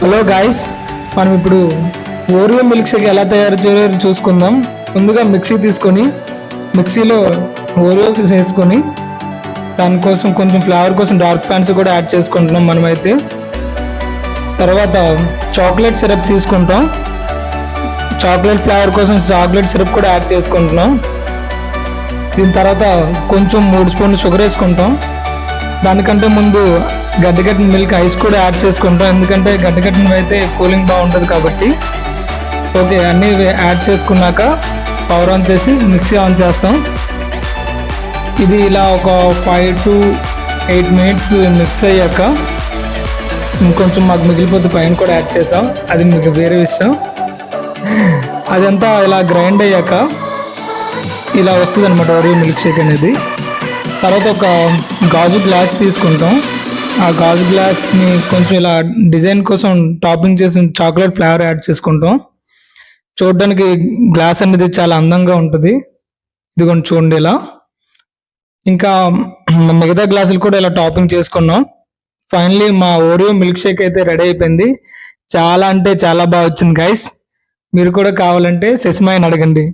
Hello guys, మనం ఇప్పుడు Oreo milk shake ఎలా తయారు చేయాలో చూసుకుందాం. ముందుగా మిక్సీ తీసుకొని మిక్సీలో ఓరియో వేసుకొని దానికోసం కొంచెం ఫ్లేవర్ కోసం డార్క్ ప్యాంట్స్ కూడా యాడ్ చేసుకుంటున్నాం మనమైతే. తర్వాత చాక్లెట్ సిరప్ తీసుకుంటాం. చాక్లెట్ ఫ్లేవర్ కోసం చాక్లెట్ సిరప్ కూడా యాడ్ చేసుకుంటున్నాం. దీని తర్వాత కొంచెం 3 స్పూన్లు షుగర్ వేసుకుంటాం. దానికంటే ముందు గడ్డగట్టిన మిల్క్ ఐస్ కూడా యాడ్ చేసుకుంటాం, ఎందుకంటే గడ్డగట్టినవి అయితే కూలింగ్ బాగుంటుంది కాబట్టి. ఓకే, అన్నీ యాడ్ చేసుకున్నాక పవర్ ఆన్ చేసి మిక్సీ ఆన్ చేస్తాం. ఇది ఇలా ఒక 5 to 8 minutes మిక్స్ అయ్యాక ఇంకొంచెం మాకు మిగిలిపోతే పైన కూడా యాడ్ చేసాం, అది మీకు వేరే విషయం. అదంతా ఇలా గ్రైండ్ అయ్యాక ఇలా వస్తుంది అనమాట ఓరియో మిల్క్ షేక్ అనేది. తర్వాత ఒక గాజు గ్లాస్ తీసుకుంటాం. ఆ గాజు గ్లాస్ని కొంచెం ఇలా డిజైన్ కోసం టాపింగ్ చేసి చాక్లెట్ ఫ్లేవర్ యాడ్ చేసుకుంటాం. చూడడానికి గ్లాస్ అనేది చాలా అందంగా ఉంటుంది. ఇదిగోండి చూడండి ఇలా. ఇంకా మిగతా గ్లాసులు కూడా ఇలా టాపింగ్ చేసుకున్నాం. ఫైనలీ మా ఓరియో మిల్క్ షేక్ అయితే రెడీ అయిపోయింది. చాలా అంటే చాలా బాగా వచ్చింది గైస్. మీరు కూడా కావాలంటే సెస్మాయిని అడగండి.